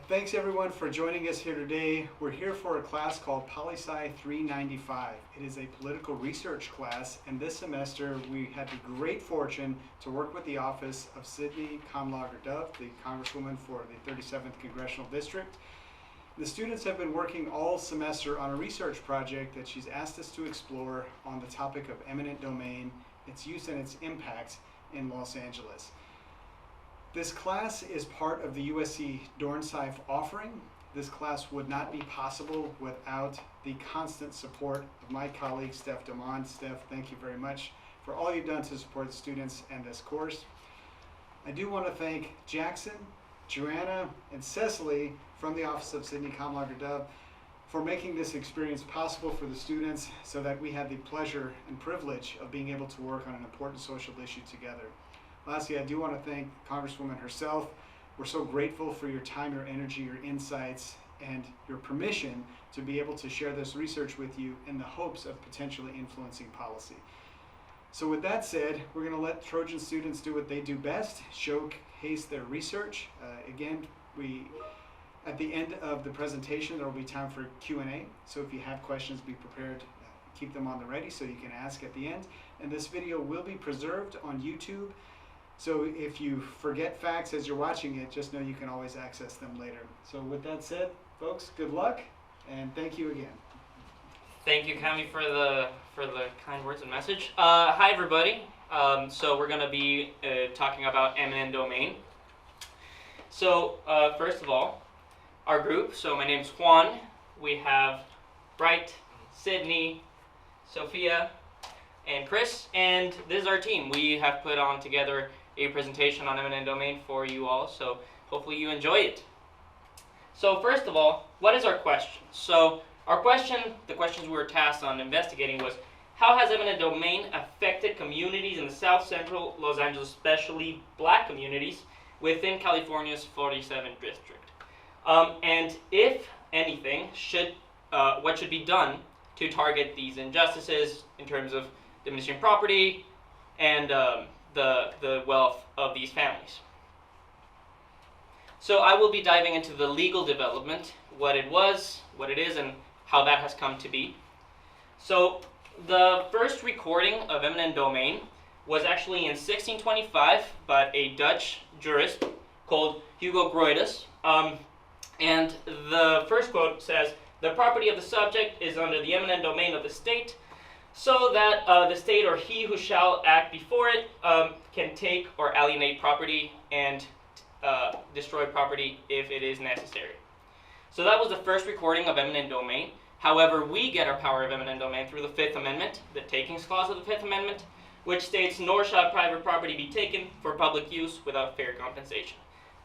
Thanks everyone for joining us here today. We're here for a class called Policy 395. It is a political research class, and this semester we had the great fortune to work with the office of Sydney Kamlager-Dove, the Congresswoman for the 37th Congressional District. The students have been working all semester on a research project that she's asked us to explore on the topic of eminent domain, its use and its impact in Los Angeles. This class is part of the USC Dornsife offering. This class would not be possible without the constant support of my colleague, Steph Damond. Steph, thank you very much for all you've done to support the students and this course. I do want to thank Jackson, Joanna, and Cecily from the Office of Sydney Kamlager-Dove for making this experience possible for the students so that we had the pleasure and privilege of being able to work on an important social issue together. Lastly, I do want to thank Congresswoman herself. We're so grateful for your time, your energy, your insights, and your permission to be able to share this research with you in the hopes of potentially influencing policy. So with that said, we're going to let Trojan students do what they do best, showcase their research. Again, at the end of the presentation, there will be time for Q&A. So if you have questions, be prepared. Keep them on the ready so you can ask at the end. And this video will be preserved on YouTube. So if you forget facts as you're watching it, just know you can always access them later. So with that said, folks, good luck, and thank you again. Thank you, Cami, for the kind words and message. Hi, everybody. So we're going to be talking about eminent domain. So first of all, our group. So my name's Juan. We have Bright, Sydney, Sophia, and Chris, and this is our team. We have put on together a presentation on eminent domain for you all, so hopefully you enjoy it. So first of all, what is our question? So our question, the questions we were tasked on investigating was, how has eminent domain affected communities in the South Central Los Angeles, especially black communities within California's 47th district? And if anything, what should be done to target these injustices in terms of diminishing property and the wealth of these families. So I will be diving into the legal development, what it was, what it is, and how that has come to be. So the first recording of eminent domain was actually in 1625 by a Dutch jurist called Hugo Grotius. And the first quote says, "The property of the subject is under the eminent domain of the state, so that the state or he who shall act before it can take or alienate property and destroy property if it is necessary." So that was the first recording of eminent domain. However, we get our power of eminent domain through the Fifth Amendment, the Takings Clause of the Fifth Amendment, which states, "Nor shall private property be taken for public use without fair compensation."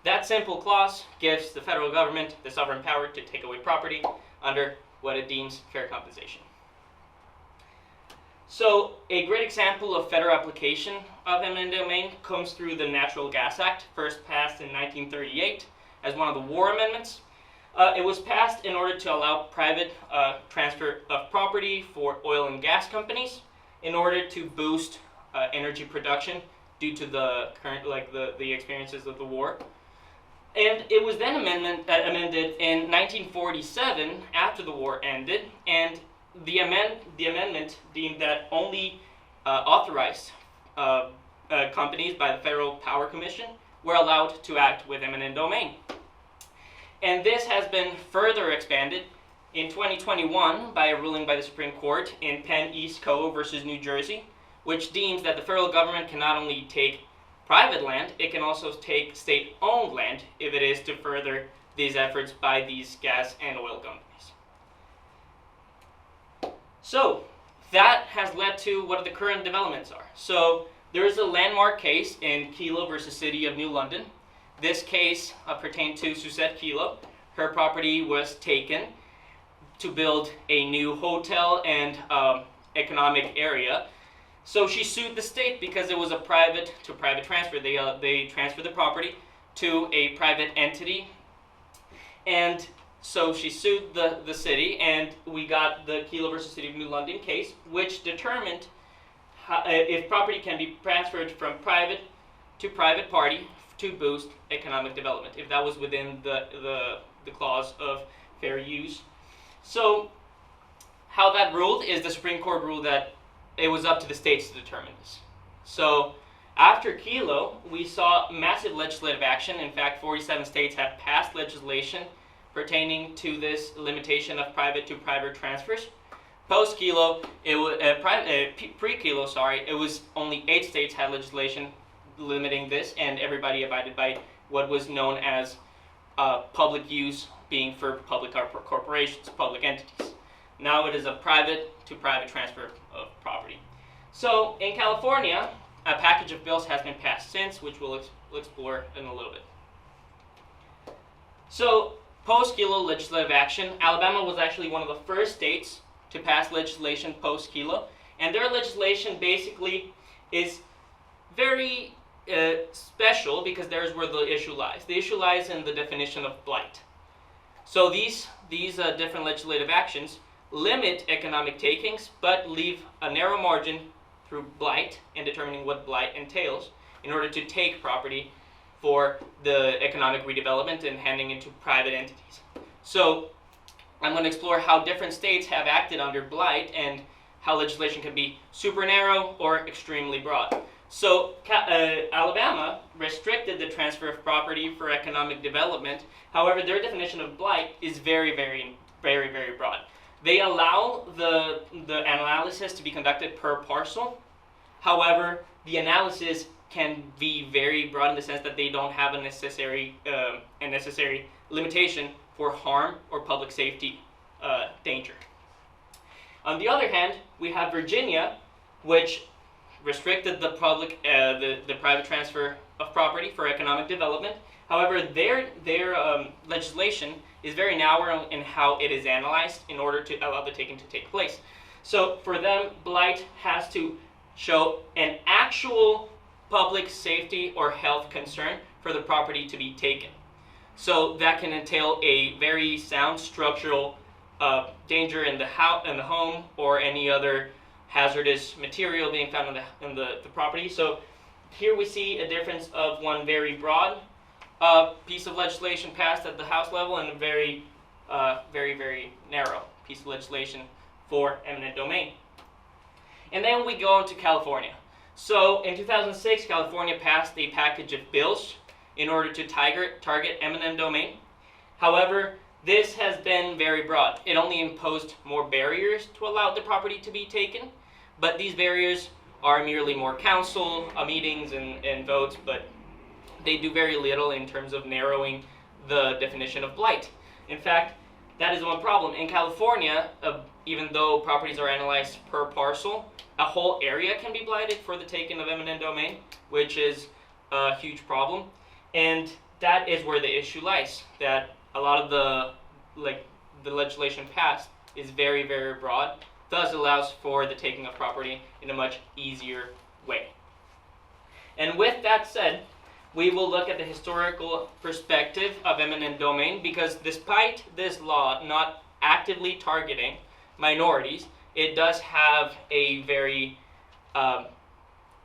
That simple clause gives the federal government the sovereign power to take away property under what it deems fair compensation. So a great example of federal application of eminent domain comes through the Natural Gas Act, first passed in 1938 as one of the war amendments. It was passed in order to allow private transfer of property for oil and gas companies in order to boost energy production due to the current, the experiences of the war. And it was then amended in 1947 after the war ended, and the amendment deemed that only authorized companies by the Federal Power Commission were allowed to act with eminent domain. And this has been further expanded in 2021 by a ruling by the Supreme Court in Penn East Co. versus New Jersey, which deems that the federal government can not only take private land, it can also take state-owned land if it is to further these efforts by these gas and oil companies. So that has led to what the current developments are. So there is a landmark case in Kelo versus City of New London. This case pertained to Suzette Kelo. Her property was taken to build a new hotel and economic area. So she sued the state because it was a private-to-private transfer. They transferred the property to a private entity, and so she sued the city, and we got the Kelo versus City of New London case, which determined if property can be transferred from private to private party to boost economic development, if that was within the clause of fair use. So how that ruled is the Supreme Court ruled that it was up to the states to determine this. So after Kelo, we saw massive legislative action. In fact, 47 states have passed legislation pertaining to this limitation of private to private transfers. Post Kelo, pre-Kelo, it was only 8 states had legislation limiting this, and everybody abided by what was known as public use, being for public corporations, public entities. Now it is a private to private transfer of property. So in California, a package of bills has been passed since, which we'll explore in a little bit. So post-Kelo legislative action, Alabama was actually one of the first states to pass legislation post-Kelo, and their legislation basically is very special because there's where the issue lies. The issue lies in the definition of blight. So these different legislative actions limit economic takings, but leave a narrow margin through blight and determining what blight entails in order to take property for the economic redevelopment and handing it to private entities. So I'm going to explore how different states have acted under blight and how legislation can be super narrow or extremely broad. So Alabama restricted the transfer of property for economic development. However, their definition of blight is very, very, very, very broad. They allow the analysis to be conducted per parcel. However, the analysis can be very broad in the sense that they don't have a necessary limitation for harm or public safety danger. On the other hand, we have Virginia, which restricted the private transfer of property for economic development. However, their legislation is very narrow in how it is analyzed in order to allow the taking to take place. So for them, blight has to show an actual public safety or health concern for the property to be taken. So that can entail a very sound structural danger in the home or any other hazardous material being found in the property. So here we see a difference of one very broad piece of legislation passed at the House level and a very, very narrow piece of legislation for eminent domain. And then we go on to California. So in 2006, California passed a package of bills in order to target eminent domain. However, this has been very broad. It only imposed more barriers to allow the property to be taken, but these barriers are merely more council meetings and votes, but they do very little in terms of narrowing the definition of blight. In fact, that is one problem. In California, even though properties are analyzed per parcel, a whole area can be blighted for the taking of eminent domain, which is a huge problem. And that is where the issue lies, that a lot of the legislation passed is very, very broad, thus allows for the taking of property in a much easier way. And with that said, we will look at the historical perspective of eminent domain, because despite this law not actively targeting minorities, it does have a very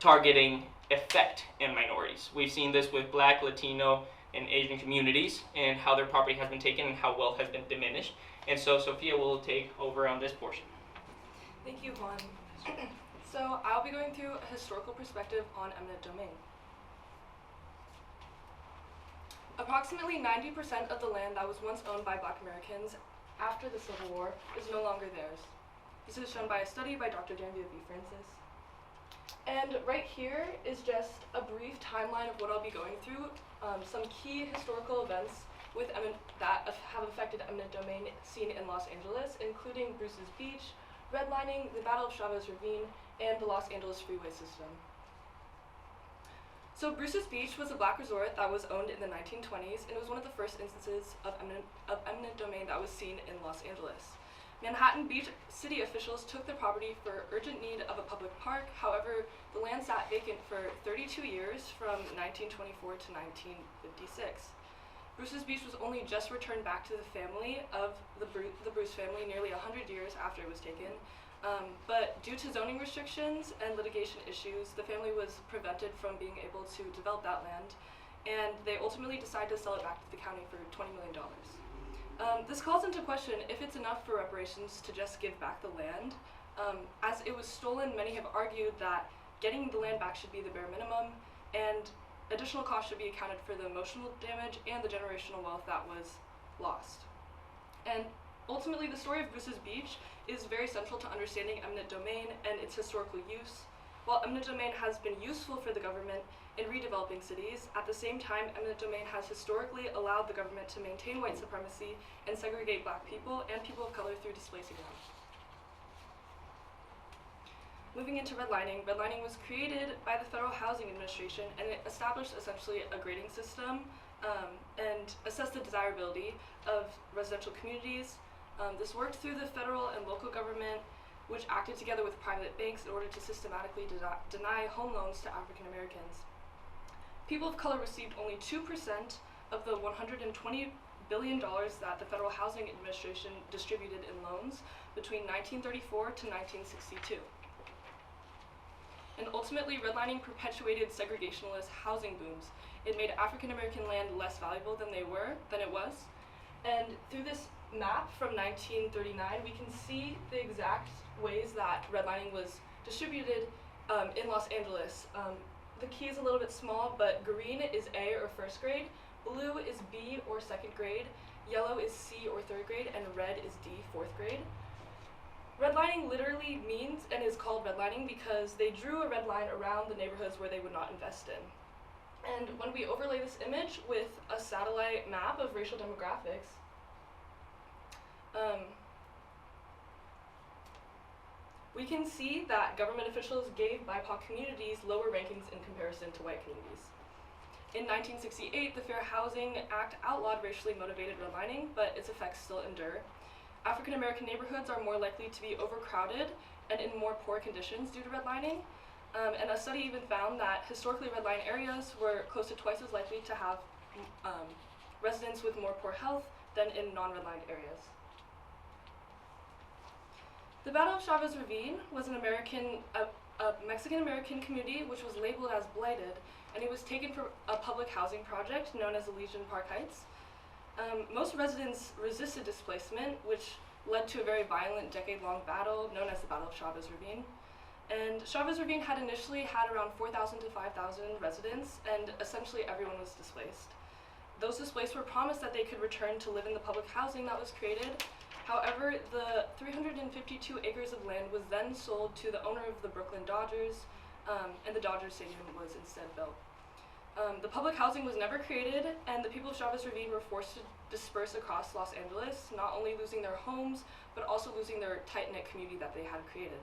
targeting effect in minorities. We've seen this with Black, Latino, and Asian communities and how their property has been taken and how wealth has been diminished. And so Sophia will take over on this portion. Thank you, Juan. So I'll be going through a historical perspective on eminent domain. Approximately 90% of the land that was once owned by Black Americans after the Civil War is no longer theirs. This is shown by a study by Dr. Danvia V. Francis. And right here is just a brief timeline of what I'll be going through, some key historical events that have affected eminent domain seen in Los Angeles, including Bruce's Beach, redlining, the Battle of Chavez Ravine, and the Los Angeles freeway system. So Bruce's Beach was a Black resort that was owned in the 1920s, and it was one of the first instances of eminent domain that was seen in Los Angeles. Manhattan Beach city officials took the property for urgent need of a public park. However, the land sat vacant for 32 years from 1924 to 1956. Bruce's Beach was only just returned back to the family of the Bruce family nearly 100 years after it was taken. But due to zoning restrictions and litigation issues, the family was prevented from being able to develop that land. and they ultimately decide to sell it back to the county for $20 million. This calls into question if it's enough for reparations to just give back the land. As it was stolen, many have argued that getting the land back should be the bare minimum, and additional costs should be accounted for the emotional damage and the generational wealth that was lost. And ultimately, the story of Bruce's Beach is very central to understanding eminent domain and its historical use. While eminent domain has been useful for the government in redeveloping cities, at the same time, eminent domain has historically allowed the government to maintain white supremacy and segregate Black people and people of color through displacing them. Moving into redlining, redlining was created by the Federal Housing Administration, and it established essentially a grading system and assessed the desirability of residential communities. This worked through the federal and local government, which acted together with private banks in order to systematically deny home loans to African Americans. People of color received only 2% of the $120 billion that the Federal Housing Administration distributed in loans between 1934 to 1962. And ultimately, redlining perpetuated segregationalist housing booms. It made African American land less valuable than it was. And through this map from 1939, we can see the exact ways that redlining was distributed in Los Angeles. The key is a little bit small, but green is A or first grade, blue is B or second grade, yellow is C or third grade, and red is D, fourth grade. Redlining literally means and is called redlining because they drew a red line around the neighborhoods where they would not invest in. And when we overlay this image with a satellite map of racial demographics, we can see that government officials gave BIPOC communities lower rankings in comparison to white communities. In 1968, the Fair Housing Act outlawed racially motivated redlining, but its effects still endure. African American neighborhoods are more likely to be overcrowded and in more poor conditions due to redlining. And a study even found that historically redlined areas were close to twice as likely to have residents with more poor health than in non-redlined areas. The Battle of Chavez Ravine was a Mexican-American community which was labeled as blighted, and it was taken for a public housing project known as Elysian Park Heights. Most residents resisted displacement, which led to a very violent decade-long battle known as the Battle of Chavez Ravine. And Chavez Ravine had initially had around 4,000 to 5,000 residents, and essentially everyone was displaced. Those displaced were promised that they could return to live in the public housing that was created. However, the 352 acres of land was then sold to the owner of the Brooklyn Dodgers, and the Dodgers Stadium was instead built. The public housing was never created, and the people of Chavez Ravine were forced to disperse across Los Angeles, not only losing their homes, but also losing their tight-knit community that they had created.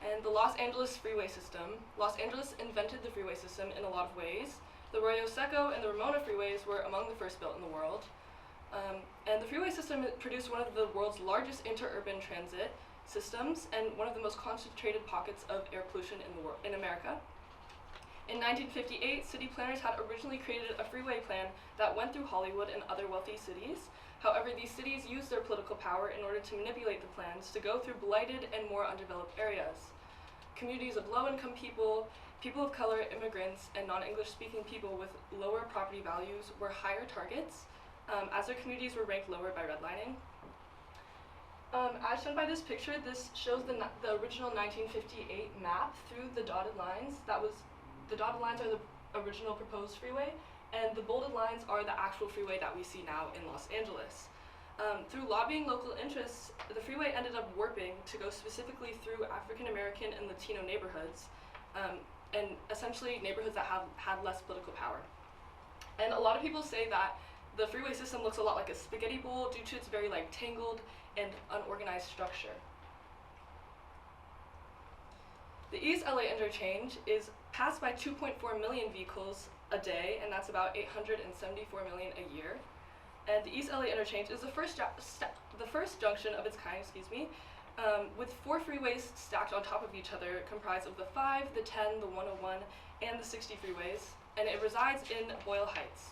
And the Los Angeles freeway system. Los Angeles invented the freeway system in a lot of ways. The Arroyo Seco and the Ramona freeways were among the first built in the world. And the freeway system produced one of the world's largest interurban transit systems and one of the most concentrated pockets of air pollution in America. In 1958, city planners had originally created a freeway plan that went through Hollywood and other wealthy cities. However, these cities used their political power in order to manipulate the plans to go through blighted and more undeveloped areas. Communities of low-income people, people of color, immigrants, and non-English speaking people with lower property values were higher targets, as their communities were ranked lower by redlining. As shown by this picture, this shows the original 1958 map through the dotted lines. The dotted lines are the original proposed freeway, and the bolded lines are the actual freeway that we see now in Los Angeles. Through lobbying local interests, the freeway ended up warping to go specifically through African American and Latino neighborhoods, and essentially neighborhoods that had less political power. And a lot of people say that the freeway system looks a lot like a spaghetti bowl due to its very tangled and unorganized structure. The East LA interchange is passed by 2.4 million vehicles a day, and that's about 874 million a year. And the East LA interchange is the first junction of its kind, with 4 freeways stacked on top of each other, comprised of the 5, the 10, the 101, and the 60 freeways, and it resides in Boyle Heights.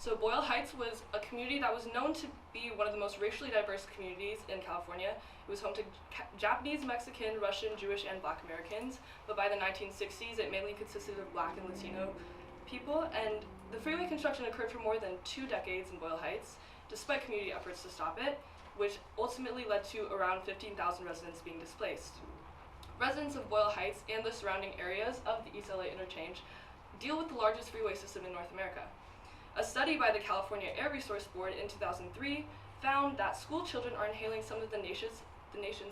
So Boyle Heights was a community that was known to be one of the most racially diverse communities in California. It was home to Japanese, Mexican, Russian, Jewish, and Black Americans, but by the 1960s it mainly consisted of Black and Latino people, and the freeway construction occurred for more than 2 decades in Boyle Heights, despite community efforts to stop it, which ultimately led to around 15,000 residents being displaced. Residents of Boyle Heights and the surrounding areas of the East LA interchange deal with the largest freeway system in North America. A study by the California Air Resource Board in 2003 found that school children are inhaling some of the nation's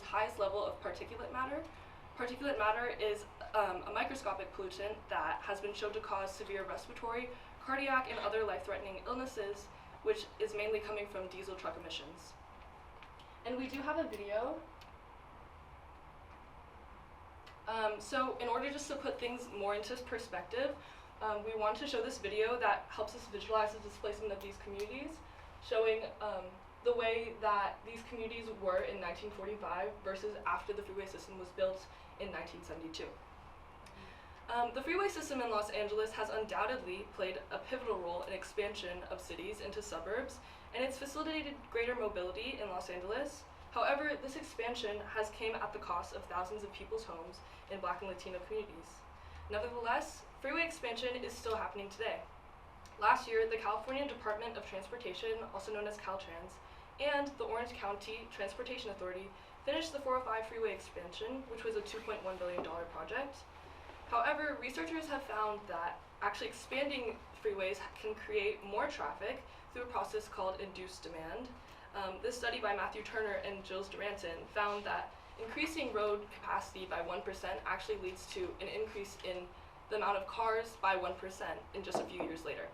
highest level of particulate matter. Particulate matter is a microscopic pollutant that has been shown to cause severe respiratory, cardiac, and other life-threatening illnesses, which is mainly coming from diesel truck emissions. And we do have a video. So in order just to put things more into perspective, we want to show this video that helps us visualize the displacement of these communities, showing the way that these communities were in 1945 versus after the freeway system was built in 1972. The freeway system in Los Angeles has undoubtedly played a pivotal role in expansion of cities into suburbs, and it's facilitated greater mobility in Los Angeles. However, this expansion has came at the cost of thousands of people's homes in Black and Latino communities. Nevertheless, freeway expansion is still happening today. Last year, the California Department of Transportation, also known as Caltrans, and the Orange County Transportation Authority finished the 405 freeway expansion, which was a $2.1 billion project. However, researchers have found that actually expanding freeways can create more traffic through a process called induced demand. This study by Matthew Turner and Gilles Duranton found that increasing road capacity by 1% actually leads to an increase in the amount of cars by 1% in just a few years later.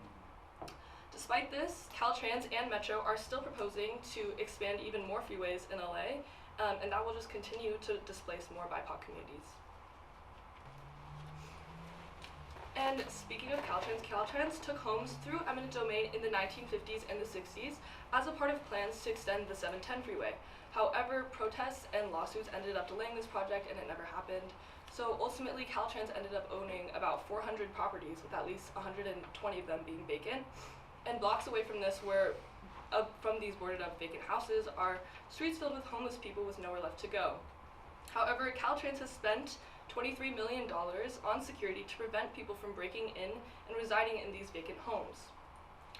Despite this, Caltrans and Metro are still proposing to expand even more freeways in LA, and that will just continue to displace more BIPOC communities. And speaking of Caltrans, Caltrans took homes through eminent domain in the 1950s and the 60s as a part of plans to extend the 710 freeway. However, protests and lawsuits ended up delaying this project and it never happened. So ultimately, Caltrans ended up owning about 400 properties, with at least 120 of them being vacant. And blocks away from this, from these boarded up vacant houses, are streets filled with homeless people with nowhere left to go. However, Caltrans has spent $23 million on security to prevent people from breaking in and residing in these vacant homes.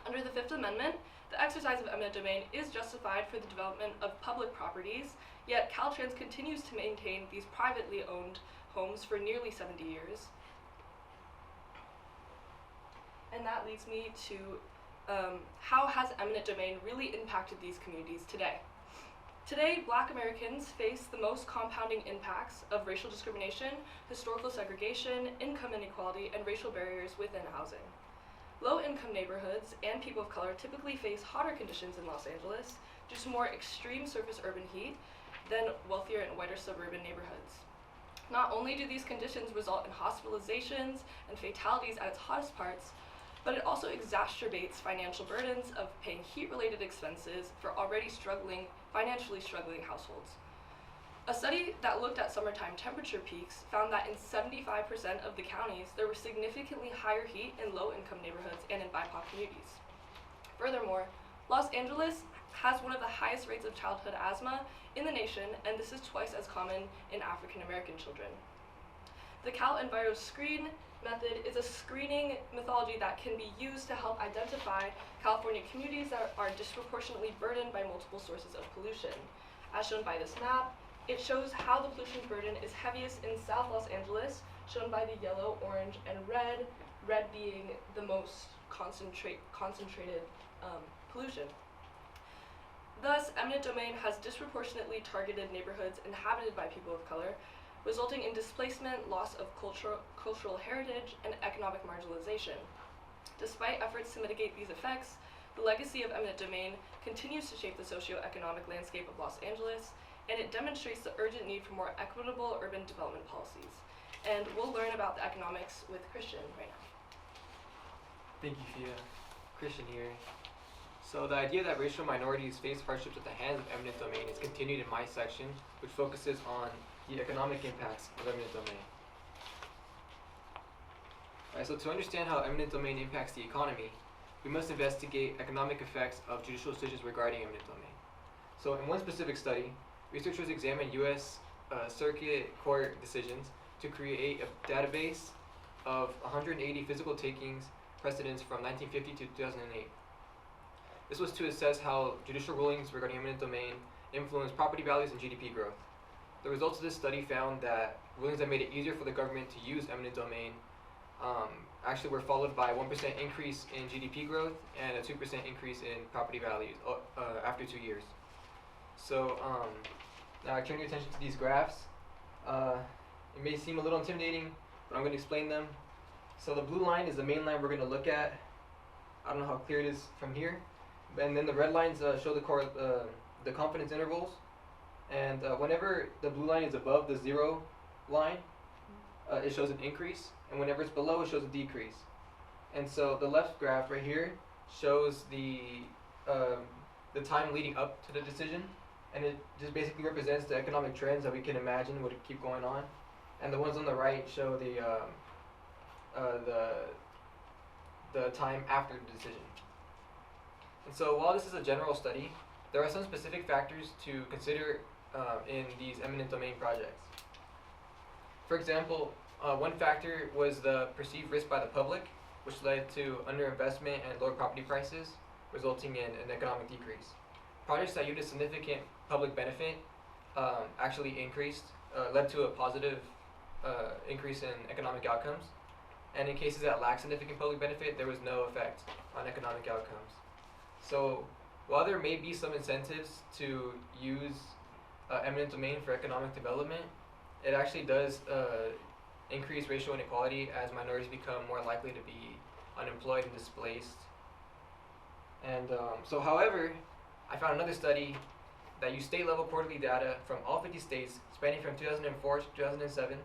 Under the Fifth Amendment, the exercise of eminent domain is justified for the development of public properties, yet Caltrans continues to maintain these privately owned homes for nearly 70 years. And that leads me to how has eminent domain really impacted these communities today? Today, Black Americans face the most compounding impacts of racial discrimination, historical segregation, income inequality, and racial barriers within housing. Low-income neighborhoods and people of color typically face hotter conditions in Los Angeles due to more extreme surface urban heat than wealthier and whiter suburban neighborhoods. Not only do these conditions result in hospitalizations and fatalities at its hottest parts, but it also exacerbates financial burdens of paying heat-related expenses for already financially struggling households. A study that looked at summertime temperature peaks found that in 75% of the counties, there was significantly higher heat in low-income neighborhoods and in BIPOC communities. Furthermore, Los Angeles has one of the highest rates of childhood asthma in the nation, and this is twice as common in African American children. The CalEnviro Screen method is a screening methodology that can be used to help identify California communities that are disproportionately burdened by multiple sources of pollution. As shown by this map, it shows how the pollution burden is heaviest in South Los Angeles, shown by the yellow, orange, and red being the most concentrated pollution. Thus, eminent domain has disproportionately targeted neighborhoods inhabited by people of color, resulting in displacement, loss of cultural heritage, and economic marginalization. Despite efforts to mitigate these effects, the legacy of eminent domain continues to shape the socioeconomic landscape of Los Angeles, and it demonstrates the urgent need for more equitable urban development policies. And we'll learn about the economics with Christian right now. Thank you, Fia. Christian here. So the idea that racial minorities face hardships at the hands of eminent domain is continued in my section, which focuses on the economic impacts of eminent domain. Alright, so to understand how eminent domain impacts the economy, we must investigate economic effects of judicial decisions regarding eminent domain. So in one specific study, researchers examined U.S. Circuit Court decisions to create a database of 180 physical takings precedents from 1950 to 2008. This was to assess how judicial rulings regarding eminent domain influence property values and GDP growth. The results of this study found that rulings that made it easier for the government to use eminent domain actually were followed by a 1% increase in GDP growth and a 2% increase in property values after 2 years. So now I turn your attention to these graphs. It may seem a little intimidating, but I'm going to explain them. So the blue line is the main line we're going to look at. I don't know how clear it is from here. And then the red lines show the confidence intervals. And whenever the blue line is above the 0 line, it shows an increase. And whenever it's below, it shows a decrease. And so the left graph right here shows the time leading up to the decision. And it just basically represents the economic trends that we can imagine would keep going on. And the ones on the right show the time after the decision. And so while this is a general study, there are some specific factors to consider in these eminent domain projects. For example, one factor was the perceived risk by the public, which led to underinvestment and lower property prices, resulting in an economic decrease. Projects that yielded significant public benefit actually led to a positive increase in economic outcomes. And in cases that lacked significant public benefit, there was no effect on economic outcomes. So while there may be some incentives to use eminent domain for economic development, it actually does increase racial inequality as minorities become more likely to be unemployed and displaced. And however, I found another study that used state-level quarterly data from all 50 states spanning from 2004 to 2007,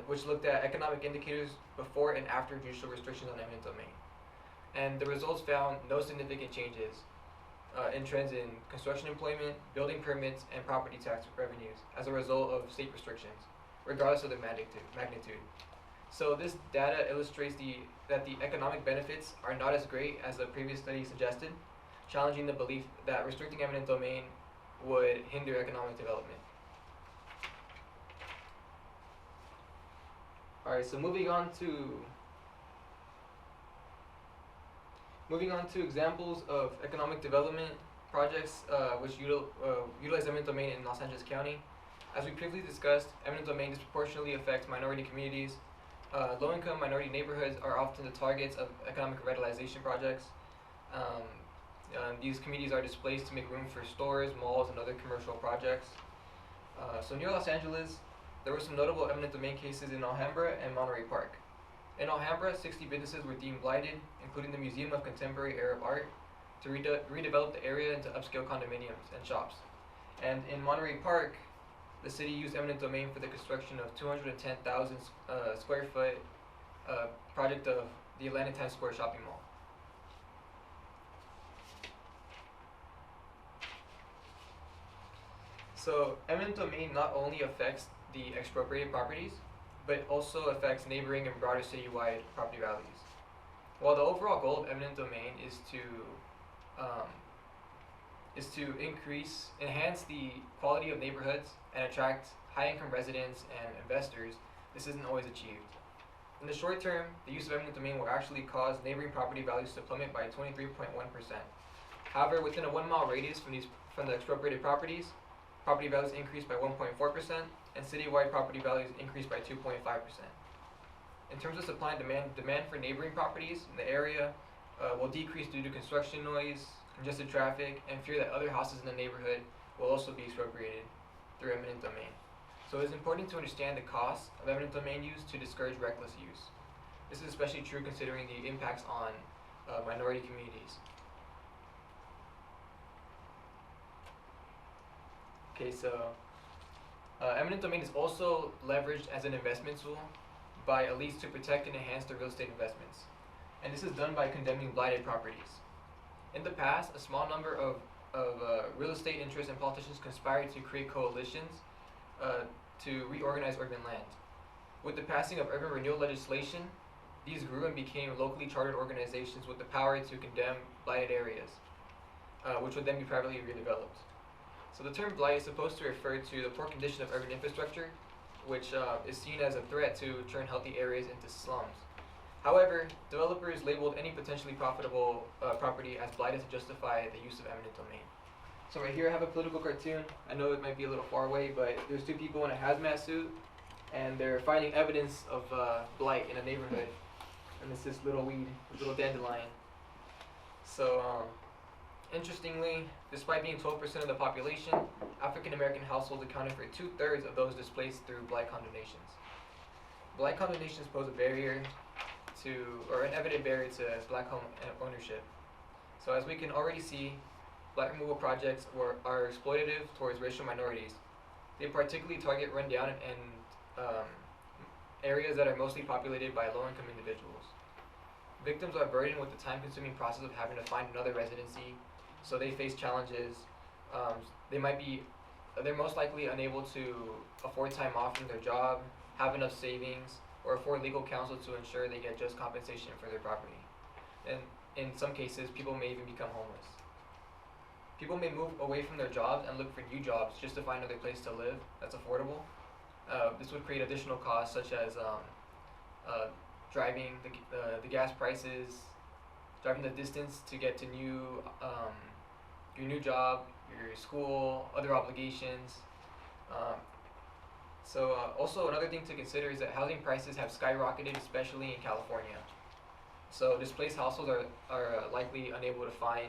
which looked at economic indicators before and after judicial restrictions on eminent domain. And the results found no significant changes in trends in construction employment, building permits, and property tax revenues as a result of state restrictions, regardless of their magnitude. So this data illustrates that the economic benefits are not as great as the previous study suggested, challenging the belief that restricting eminent domain would hinder economic development. Alright, so moving on to examples of economic development projects which utilize eminent domain in Los Angeles County. As we previously discussed, eminent domain disproportionately affects minority communities. Low-income minority neighborhoods are often the targets of economic revitalization projects. These communities are displaced to make room for stores, malls, and other commercial projects. So near Los Angeles, there were some notable eminent domain cases in Alhambra and Monterey Park. In Alhambra, 60 businesses were deemed blighted, including the Museum of Contemporary Arab Art, to redevelop the area into upscale condominiums and shops. And in Monterey Park, the city used eminent domain for the construction of 210,000 square foot project of the Atlanta Times Square shopping mall. So eminent domain not only affects the expropriated properties, but it also affects neighboring and broader citywide property values. While the overall goal of eminent domain is to enhance the quality of neighborhoods and attract high-income residents and investors, this isn't always achieved. In the short term, the use of eminent domain will actually cause neighboring property values to plummet by 23.1%. However, within a 1 mile radius from the expropriated properties, property values increased by 1.4%, and citywide property values increased by 2.5%. In terms of supply and demand for neighboring properties in the area will decrease due to construction noise, congested traffic, and fear that other houses in the neighborhood will also be expropriated through eminent domain. So it is important to understand the costs of eminent domain use to discourage reckless use. This is especially true considering the impacts on minority communities. Okay, so eminent domain is also leveraged as an investment tool by elites to protect and enhance their real estate investments. And this is done by condemning blighted properties. In the past, a small number of real estate interests and politicians conspired to create coalitions to reorganize urban land. With the passing of urban renewal legislation, these grew and became locally chartered organizations with the power to condemn blighted areas, which would then be privately redeveloped. So the term blight is supposed to refer to the poor condition of urban infrastructure, which is seen as a threat to turn healthy areas into slums. However, developers labeled any potentially profitable property as blighted to justify the use of eminent domain. So right here I have a political cartoon. I know it might be a little far away, but there's two people in a hazmat suit, and they're finding evidence of blight in a neighborhood. And it's this little weed, this little dandelion. So, interestingly, despite being 12% of the population, African American households accounted for 2/3 of those displaced through blight condemnations. Blight condemnations pose a barrier or an evident barrier to black home ownership. So as we can already see, blight removal projects are exploitative towards racial minorities. They particularly target rundown and areas that are mostly populated by low-income individuals. Victims are burdened with the time-consuming process of having to find another residency, so they face challenges. They're most likely unable to afford time off from their job, have enough savings, or afford legal counsel to ensure they get just compensation for their property. And in some cases, people may even become homeless. People may move away from their jobs and look for new jobs just to find another place to live that's affordable. This would create additional costs such as driving, the gas prices, driving the distance to get to your new job, your school, other obligations. Also another thing to consider is that housing prices have skyrocketed, especially in California. So displaced households are likely unable to find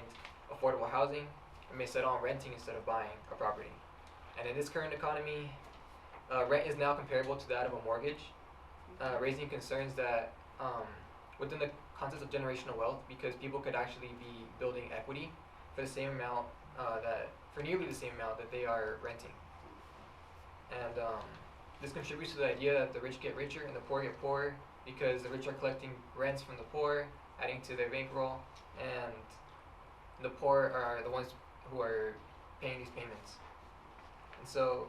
affordable housing and may settle on renting instead of buying a property. And in this current economy, rent is now comparable to that of a mortgage, raising concerns that within the context of generational wealth, because people could actually be building equity for the same amount for nearly the same amount that they are renting. And this contributes to the idea that the rich get richer and the poor get poorer, because the rich are collecting rents from the poor, adding to their bankroll, and the poor are the ones who are paying these payments. And so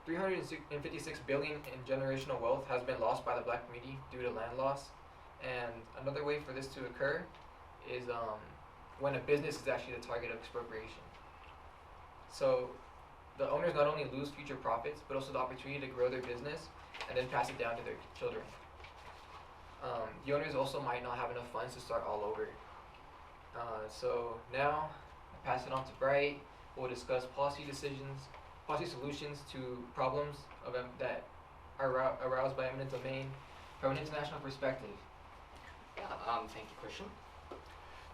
$356 billion in generational wealth has been lost by the black community due to land loss. And another way for this to occur is when a business is actually the target of expropriation. So the owners not only lose future profits, but also the opportunity to grow their business and then pass it down to their children. The owners also might not have enough funds to start all over. So now, I pass it on to Bright, who will discuss policy solutions to problems that are aroused by eminent domain from an international perspective. Yeah, thank you, Christian.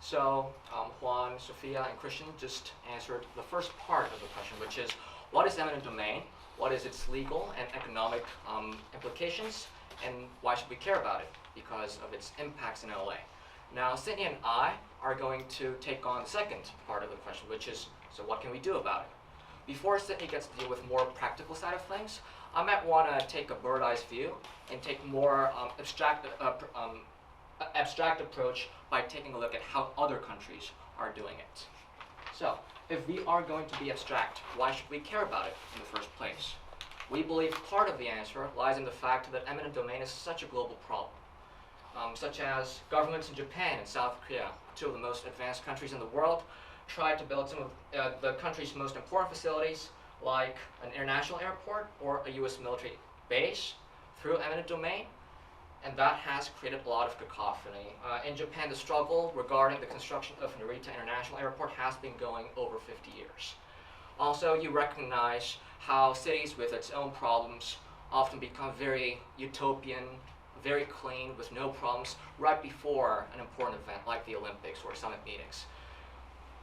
So Juan, Sophia, and Christian just answered the first part of the question, which is, what is eminent domain? What is its legal and economic implications? And why should we care about it? Because of its impacts in LA. Now, Sydney and I are going to take on the second part of the question, which is, so what can we do about it? Before Sydney gets to deal with more practical side of things, I might want to take a bird's-eye view and take more abstract approach by taking a look at how other countries are doing it. So, if we are going to be abstract, why should we care about it in the first place? We believe part of the answer lies in the fact that eminent domain is such a global problem. Such as governments in Japan and South Korea, two of the most advanced countries in the world, tried to build some of the country's most important facilities, like an international airport or a US military base, through eminent domain, and that has created a lot of cacophony. In Japan, the struggle regarding the construction of Narita International Airport has been going over 50 years. Also, you recognize how cities with its own problems often become very utopian, very clean, with no problems, right before an important event like the Olympics or summit meetings.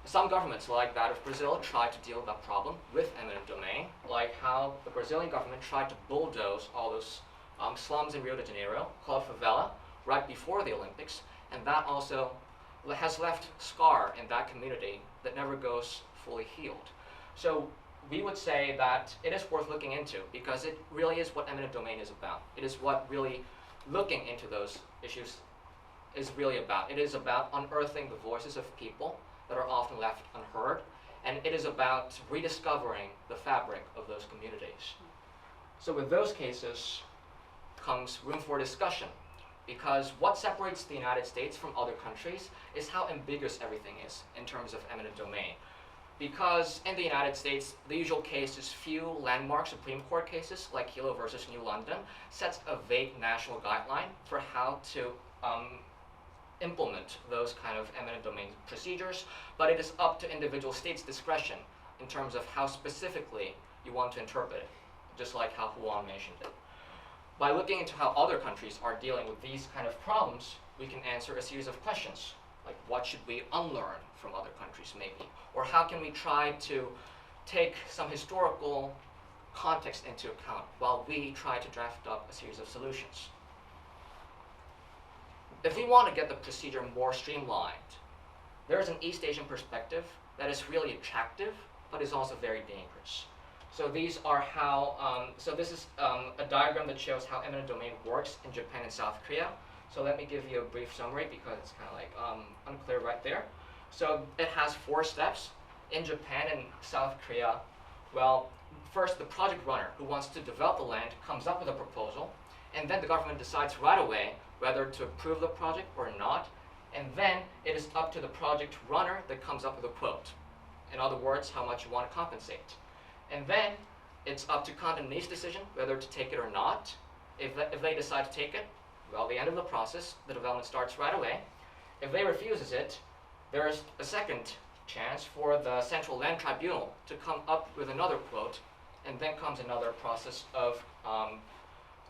Some governments, like that of Brazil, tried to deal with that problem with eminent domain, like how the Brazilian government tried to bulldoze all those slums in Rio de Janeiro, called favela, right before the Olympics, and that also has left a scar in that community that never goes fully healed. So we would say that it is worth looking into, because it really is what eminent domain is about. It is what really looking into those issues is really about. It is about unearthing the voices of people that are often left unheard, and it is about rediscovering the fabric of those communities. So with those cases comes room for discussion. Because what separates the United States from other countries is how ambiguous everything is in terms of eminent domain. Because in the United States, the usual case is few landmark Supreme Court cases like Hilo versus New London sets a vague national guideline for how to implement those kind of eminent domain procedures, but it is up to individual states' discretion in terms of how specifically you want to interpret it, just like how Huan mentioned it. By looking into how other countries are dealing with these kind of problems, we can answer a series of questions, like what should we unlearn from other countries maybe, or how can we try to take some historical context into account while we try to draft up a series of solutions. If we want to get the procedure more streamlined, there is an East Asian perspective that is really attractive, but is also very dangerous. So these are how, so this is a diagram that shows how eminent domain works in Japan and South Korea. So let me give you a brief summary because it's kind of like unclear right there. So it has 4 steps. In Japan and South Korea, well, first the project runner who wants to develop the land comes up with a proposal, and then the government decides right away whether to approve the project or not, and then it is up to the project runner that comes up with a quote. In other words, how much you want to compensate. And then it's up to condemnee's decision whether to take it or not. If they decide to take it, well, the end of the process, the development starts right away. If they refuses it, there is a second chance for the Central Land Tribunal to come up with another quote, and then comes another process of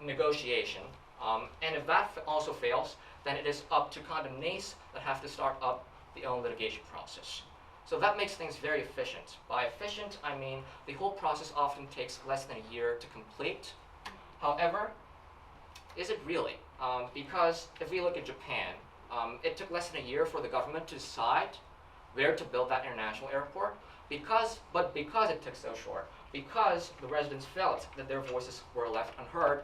negotiation. And if that also fails, then it is up to condemnees that have to start up the own litigation process. So that makes things very efficient. By efficient, I mean the whole process often takes less than a year to complete. However, is it really? Because if we look at Japan, it took less than a year for the government to decide where to build that international airport. Because it took so short, because the residents felt that their voices were left unheard,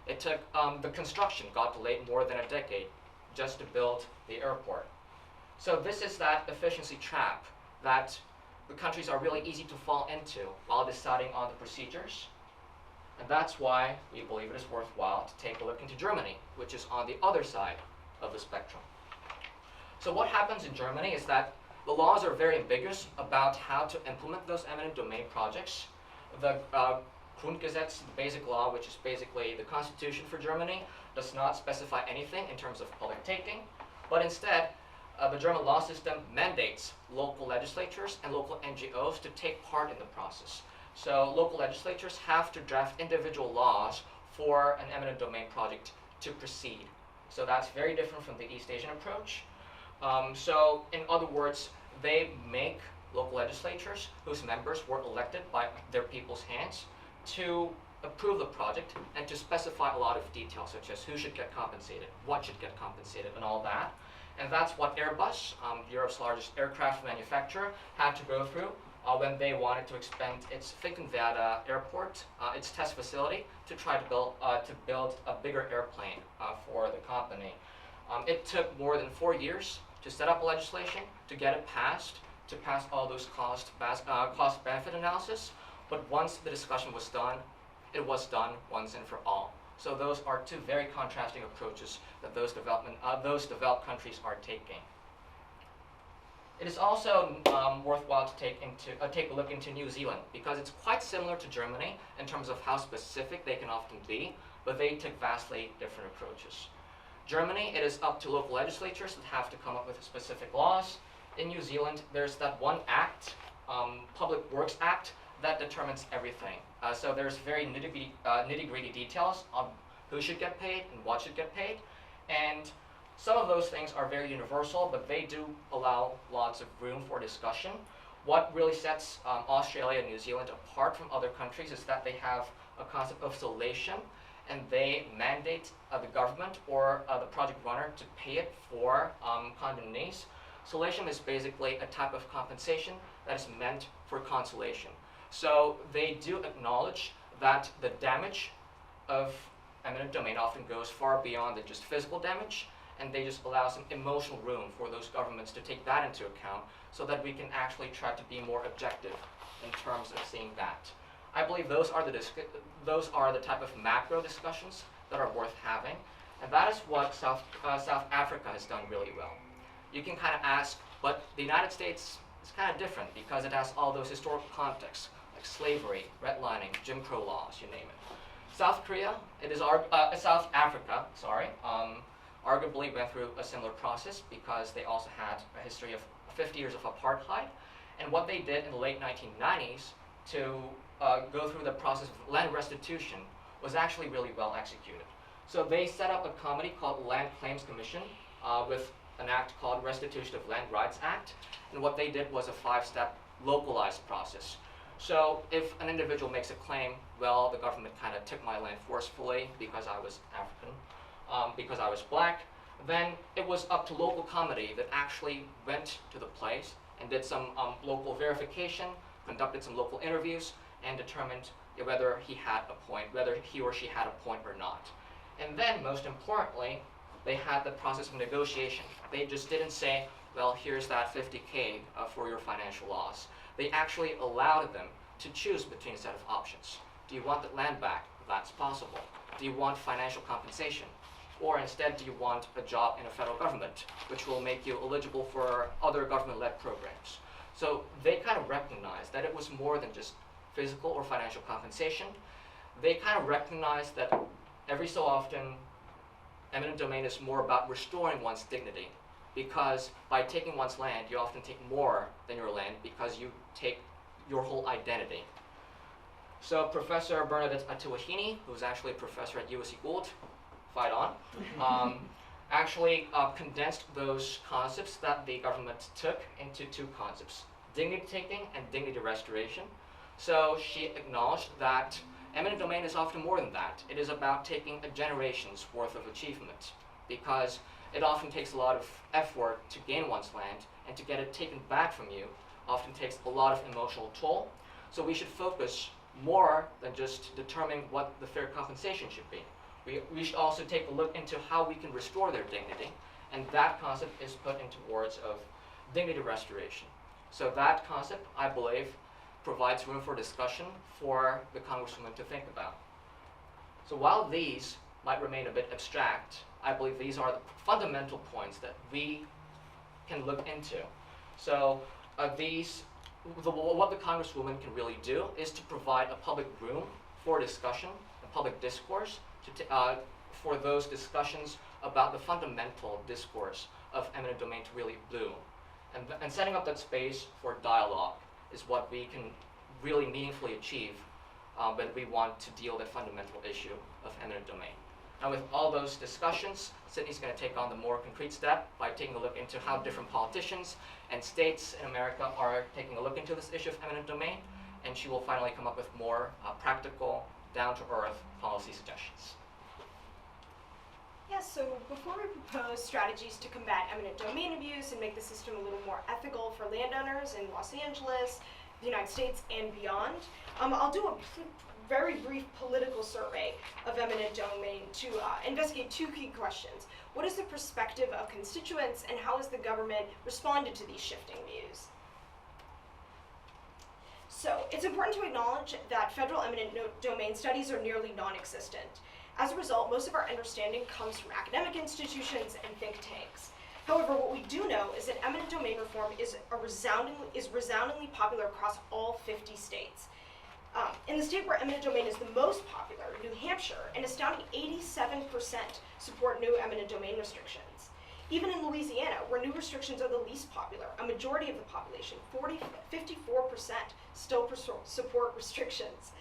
it took, the construction got delayed more than a decade just to build the airport. So this is that efficiency trap that the countries are really easy to fall into while deciding on the procedures. And that's why we believe it is worthwhile to take a look into Germany, which is on the other side of the spectrum. So what happens in Germany is that the laws are very ambiguous about how to implement those eminent domain projects. The Grundgesetz, the basic law, which is basically the constitution for Germany, does not specify anything in terms of public taking, but instead, the German law system mandates local legislatures and local NGOs to take part in the process. So local legislatures have to draft individual laws for an eminent domain project to proceed. So that's very different from the East Asian approach. So in other words, they make local legislatures whose members were elected by their people's hands to approve the project and to specify a lot of details, such as who should get compensated, what should get compensated, and all that. And that's what Airbus, Europe's largest aircraft manufacturer, had to go through when they wanted to expand its Finkenwerder airport, its test facility, to try to build a bigger airplane for the company. It took more than 4 years to set up legislation, to get it passed, to pass all those cost-benefit analysis. But once the discussion was done, it was done once and for all. So those are 2 very contrasting approaches that those developed countries are taking. It is also worthwhile to take a look into New Zealand, because it's quite similar to Germany in terms of how specific they can often be, but they take vastly different approaches. Germany, it is up to local legislatures that have to come up with specific laws. In New Zealand, there's that one act, Public Works Act, that determines everything. So there's very nitty-gritty details on who should get paid and what should get paid. And some of those things are very universal, but they do allow lots of room for discussion. What really sets Australia and New Zealand apart from other countries is that they have a concept of solation, and they mandate the government or the project runner to pay it for condemnees. Solation is basically a type of compensation that is meant for consolation. So they do acknowledge that the damage of eminent domain often goes far beyond than just physical damage, and they just allow some emotional room for those governments to take that into account so that we can actually try to be more objective in terms of seeing that. I believe those are the type of macro discussions that are worth having, And that is what South Africa has done really well. You can kind of ask, but the United States is kind of different because it has all those historical contexts, like slavery, redlining, Jim Crow laws, you name it. South Africa, arguably went through a similar process because they also had a history of 50 years of apartheid. And what they did in the late 1990s to go through the process of land restitution was actually really well executed. So they set up a committee called Land Claims Commission with an act called Restitution of Land Rights Act. And what they did was a 5-step localized process. So if an individual makes a claim, well, the government kind of took my land forcefully because I was African, because I was black, then it was up to local committee that actually went to the place and did some local verification, conducted some local interviews, and determined whether he or she had a point or not. And then, most importantly, they had the process of negotiation. They just didn't say, well, here's that $50K for your financial loss. They actually allowed them to choose between a set of options. Do you want the land back? That's possible. Do you want financial compensation? Or instead, do you want a job in a federal government, which will make you eligible for other government-led programs? So they kind of recognized that it was more than just physical or financial compensation. They kind of recognized that every so often, eminent domain is more about restoring one's dignity, because by taking one's land, you often take more than your land because you take your whole identity. So Professor Bernadette Atuahini, who's actually a professor at USC Gould, fight on, actually condensed those concepts that the government took into 2 concepts, dignity taking and dignity restoration. So she acknowledged that eminent domain is often more than that. It is about taking a generation's worth of achievement, because it often takes a lot of effort to gain one's land, and to get it taken back from you often takes a lot of emotional toll. So we should focus more than just determining what the fair compensation should be. We should also take a look into how we can restore their dignity, and that concept is put into words of dignity restoration. So that concept, I believe, provides room for discussion for the Congresswoman to think about. So while these might remain a bit abstract, I believe these are the fundamental points that we can look into. So what the Congresswoman can really do is to provide a public room for discussion and public discourse for those discussions about the fundamental discourse of eminent domain to really bloom. And setting up that space for dialogue is what we can really meaningfully achieve when we want to deal with that fundamental issue of eminent domain. Now, with all those discussions, Sydney's going to take on the more concrete step by taking a look into how different politicians and states in America are taking a look into this issue of eminent domain, and she will finally come up with more practical, down-to-earth policy suggestions. Yes, so before we propose strategies to combat eminent domain abuse and make the system a little more ethical for landowners in Los Angeles, the United States, and beyond, I'll do a very brief political survey of eminent domain to investigate 2 key questions. What is the perspective of constituents, and how has the government responded to these shifting views? So it's important to acknowledge that federal eminent domain studies are nearly non-existent. As a result, most of our understanding comes from academic institutions and think tanks. However, what we do know is that eminent domain reform is resoundingly popular across all 50 states. In the state where eminent domain is the most popular, New Hampshire, an astounding 87% support new eminent domain restrictions. Even in Louisiana, where new restrictions are the least popular, a majority of the population, 54%, still support restrictions.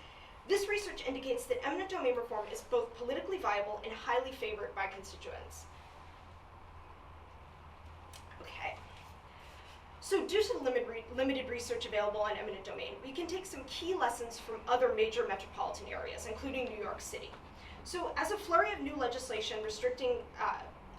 This research indicates that eminent domain reform is both politically viable and highly favored by constituents. Okay. So due to the limited research available on eminent domain, we can take some key lessons from other major metropolitan areas, including New York City. So as a flurry of new legislation restricting,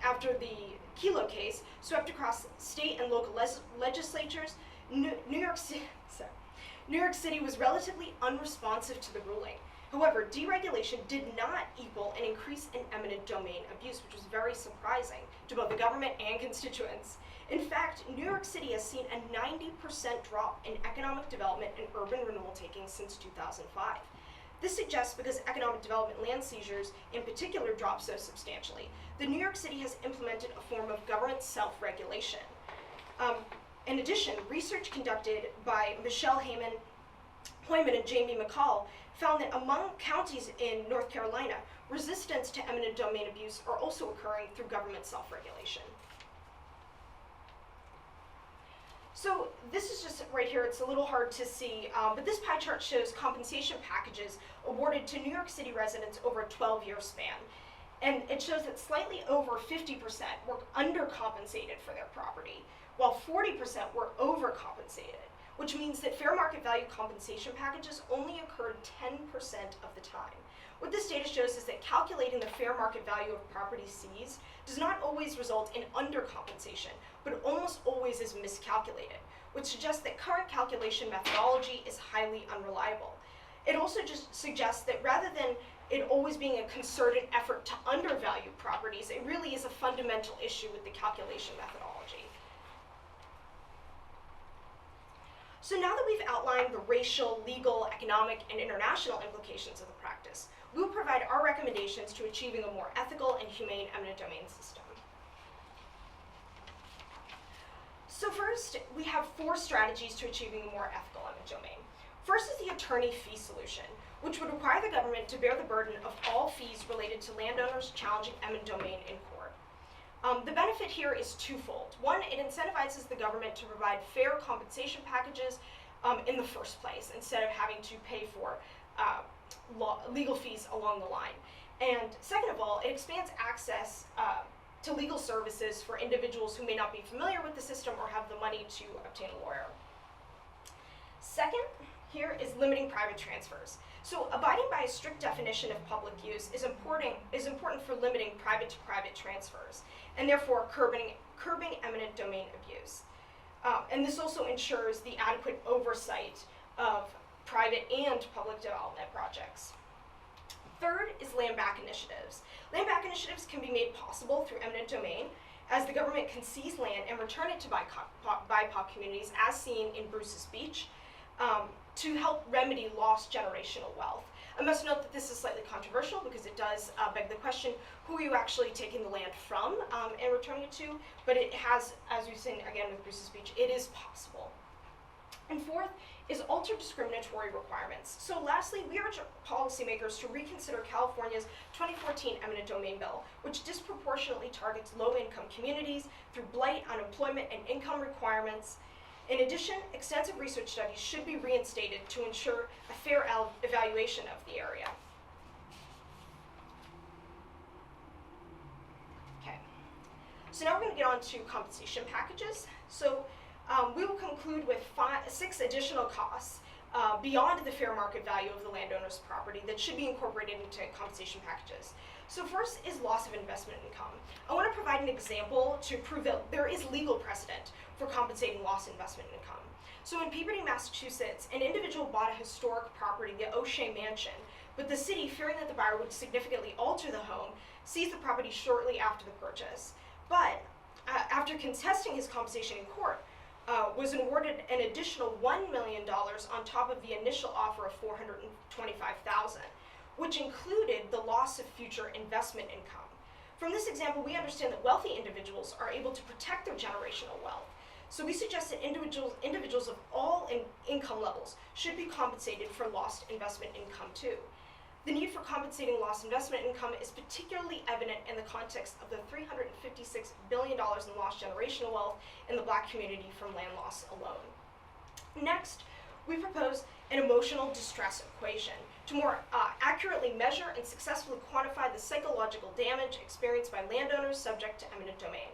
after the Kelo case swept across state and local legislatures, New York City was relatively unresponsive to the ruling. However, deregulation did not equal an increase in eminent domain abuse, which was very surprising to both the government and constituents. In fact, New York City has seen a 90% drop in economic development and urban renewal taking since 2005. This suggests because economic development land seizures in particular drop so substantially, that New York City has implemented a form of government self-regulation. In addition, research conducted by Michelle Hoyman and Jamie McCall found that among counties in North Carolina, resistance to eminent domain abuse are also occurring through government self-regulation. So this is just right here, it's a little hard to see, but this pie chart shows compensation packages awarded to New York City residents over a 12-year span. And it shows that slightly over 50% were undercompensated for their property, while 40% were overcompensated, which means that fair market value compensation packages only occurred 10% of the time. What this data shows is that calculating the fair market value of property seized does not always result in undercompensation, but almost always is miscalculated, which suggests that current calculation methodology is highly unreliable. It also just suggests that rather than it always being a concerted effort to undervalue properties, it really is a fundamental issue with the calculation methodology. So now that we've outlined the racial, legal, economic, and international implications of the practice, we will provide our recommendations to achieving a more ethical and humane eminent domain system. So first, we have 4 strategies to achieving a more ethical eminent domain. First is the attorney fee solution, which would require the government to bear the burden of all fees related to landowners challenging eminent domain in court. The benefit here is twofold. One, it incentivizes the government to provide fair compensation packages in the first place, instead of having to pay for legal fees along the line. And second of all, it expands access to legal services for individuals who may not be familiar with the system or have the money to obtain a lawyer. Second, here is limiting private transfers. So abiding by a strict definition of public use is important for limiting private-to-private transfers, and therefore curbing eminent domain abuse. And this also ensures the adequate oversight of private and public development projects. Third is land back initiatives. Land back initiatives can be made possible through eminent domain, as the government can seize land and return it to BIPOC communities, as seen in Bruce's Beach, to help remedy lost generational wealth. I must note that this is slightly controversial because it does beg the question, who are you actually taking the land from and returning it to? But it has, as we've seen again with Bruce's Beach, it is possible. And fourth is alter discriminatory requirements. So lastly, we urge policymakers to reconsider California's 2014 eminent domain bill, which disproportionately targets low-income communities through blight, unemployment, and income requirements. In addition, extensive research studies should be reinstated to ensure a fair evaluation of the area. Okay, so now we're going to get on to compensation packages. So we will conclude with 6 additional costs beyond the fair market value of the landowner's property that should be incorporated into compensation packages. So first is loss of investment income. I want to provide an example to prove that there is legal precedent for compensating lost investment income. So in Peabody, Massachusetts, an individual bought a historic property, the O'Shea Mansion, but the city, fearing that the buyer would significantly alter the home, seized the property shortly after the purchase. But after contesting his compensation in court, was awarded an additional $1 million on top of the initial offer of $425,000, which included the loss of future investment income. From this example, we understand that wealthy individuals are able to protect their generational wealth. So we suggest that individuals of all income levels should be compensated for lost investment income too. The need for compensating lost investment income is particularly evident in the context of the $356 billion in lost generational wealth in the Black community from land loss alone. Next, we propose an emotional distress equation to more accurately measure and successfully quantify the psychological damage experienced by landowners subject to eminent domain.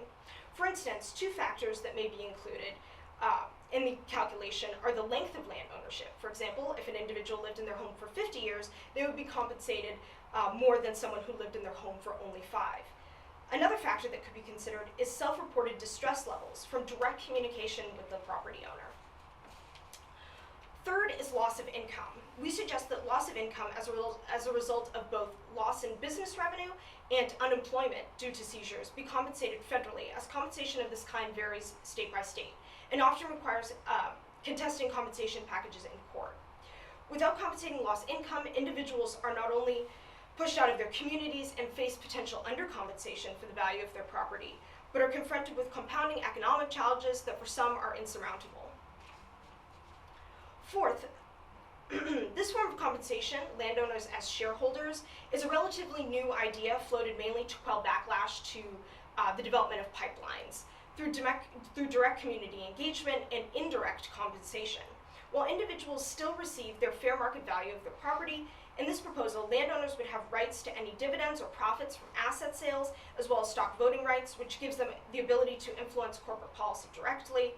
For instance, 2 factors that may be included in the calculation are the length of land ownership. For example, if an individual lived in their home for 50 years, they would be compensated more than someone who lived in their home for only 5. Another factor that could be considered is self-reported distress levels from direct communication with the property owner. Third is loss of income. We suggest that loss of income as a result of both loss in business revenue and unemployment due to seizures be compensated federally, as compensation of this kind varies state by state and often requires contesting compensation packages in court. Without compensating lost income, individuals are not only pushed out of their communities and face potential undercompensation for the value of their property, but are confronted with compounding economic challenges that for some are insurmountable. Fourth, this form of compensation, landowners as shareholders, is a relatively new idea floated mainly to quell backlash to the development of pipelines through direct community engagement and indirect compensation. While individuals still receive their fair market value of their property, in this proposal, landowners would have rights to any dividends or profits from asset sales, as well as stock voting rights, which gives them the ability to influence corporate policy directly.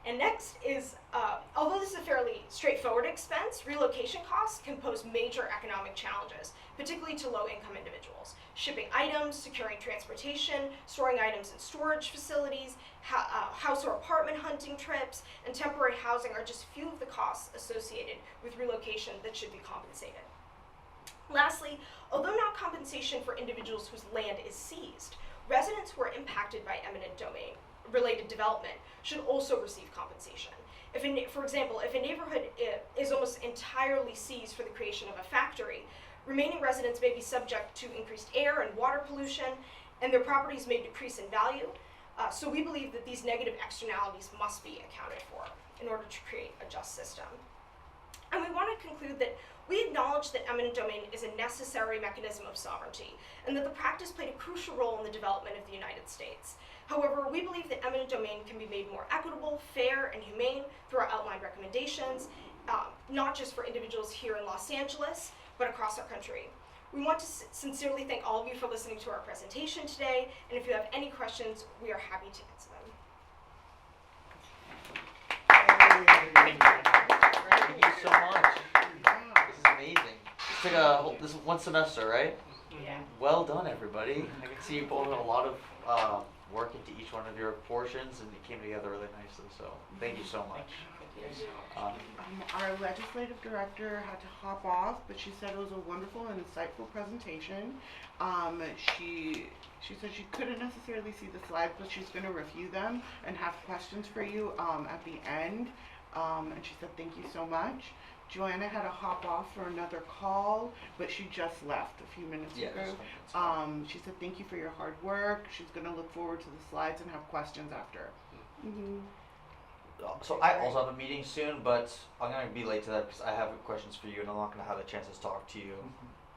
And next is, although this is a fairly straightforward expense, relocation costs can pose major economic challenges, particularly to low-income individuals. Shipping items, securing transportation, storing items in storage facilities, house or apartment hunting trips, and temporary housing are just few of the costs associated with relocation that should be compensated. Lastly, although not compensation for individuals whose land is seized, residents who are impacted by eminent domain related development should also receive compensation. For example, if a neighborhood is almost entirely seized for the creation of a factory, remaining residents may be subject to increased air and water pollution, and their properties may decrease in value. So we believe that these negative externalities must be accounted for in order to create a just system. And we want to conclude that we acknowledge that eminent domain is a necessary mechanism of sovereignty, and that the practice played a crucial role in the development of the United States. However, we believe that eminent domain can be made more equitable, fair, and humane through our outlined recommendations, not just for individuals here in Los Angeles, but across our country. We want to sincerely thank all of you for listening to our presentation today, and if you have any questions, we are happy to answer them. Thank you so much. This is amazing. This is one semester, right? Yeah. Well done, everybody. I can see you both had a lot of work into each one of your portions, and it came together really nicely. So thank you so much. Our legislative director had to hop off, but she said it was a wonderful and insightful presentation. She said she couldn't necessarily see the slides, but she's going to review them and have questions for you at the end. And she said thank you so much. Joanna had to hop off for another call, but she just left a few minutes ago. She said thank you for your hard work. She's going to look forward to the slides and have questions after. So I also have a meeting soon, but I'm going to be late to that because I have questions for you, and I'm not going to have a chance to talk to you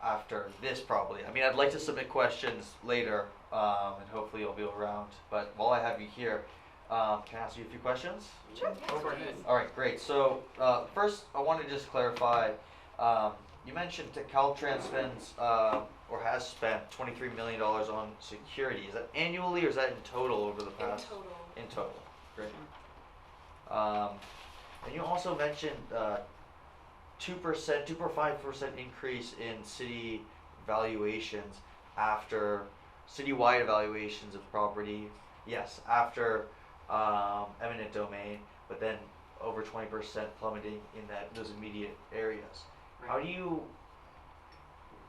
after this probably. I mean, I'd like to submit questions later, and hopefully you'll be around. But while I have you here, can I ask you a few questions? Sure. Go ahead. All right, great. So first, I want to just clarify. You mentioned that Caltrans spends or has spent $23 million on security. Is that annually or is that in total over the past? In total. In total. Great. And you also mentioned 2.5% increase in city valuations after citywide evaluations of property. Yes, after eminent domain, but then over 20% plummeting in those immediate areas. Right.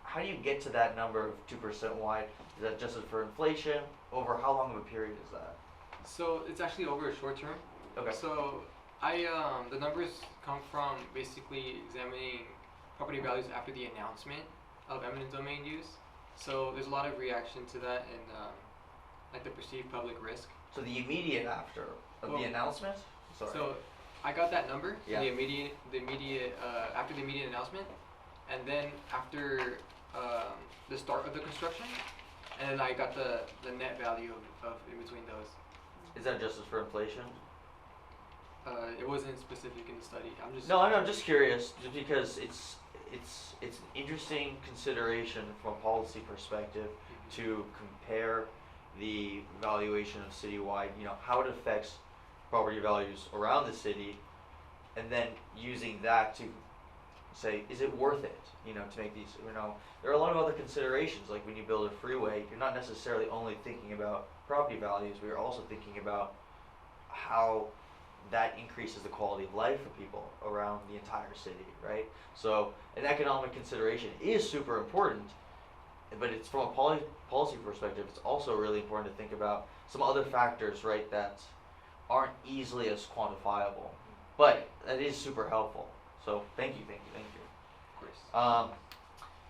How do you get to that number of 2% wide? Is that just for inflation? Over how long of a period is that? So it's actually over a short term. Okay. So the numbers come from basically examining property values after the announcement of eminent domain use. So there's a lot of reaction to that and like the perceived public risk. So the immediate after of the announcement? Sorry. So I got that number, Yeah. the immediate after the immediate announcement, and then after the start of the construction, and then I got the net value of in between those. Is that adjusted for inflation? It wasn't specific in the study. I'm just curious, just because it's an interesting consideration from a policy perspective to compare the valuation of citywide, how it affects property values around the city, and then using that to say, is it worth it, to make these, there are a lot of other considerations, like when you build a freeway, you're not necessarily only thinking about property values, but you're also thinking about how that increases the quality of life for people around the entire city, right? So an economic consideration is super important, but it's from a policy perspective, it's also really important to think about some other factors, right, that aren't easily as quantifiable. but that is super helpful. So thank you. Of course.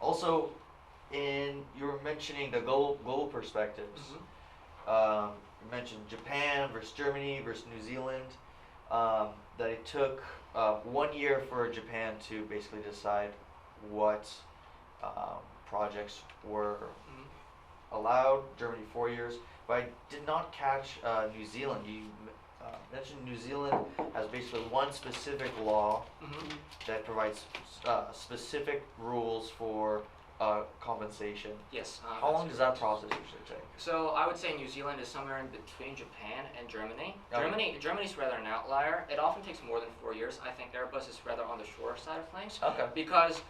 Also, you were mentioning the global perspectives. You mentioned Japan versus Germany versus New Zealand. That it took 1 year for Japan to basically decide what projects were allowed. Germany 4 years, but I did not catch New Zealand. You mentioned New Zealand has basically one specific law that provides specific rules for compensation. Yes. How long does that process usually take? So I would say New Zealand is somewhere in between Japan and Germany. Okay. Germany's rather an outlier. It often takes more than 4 years. I think Airbus is rather on the shorter side of things. Okay. Because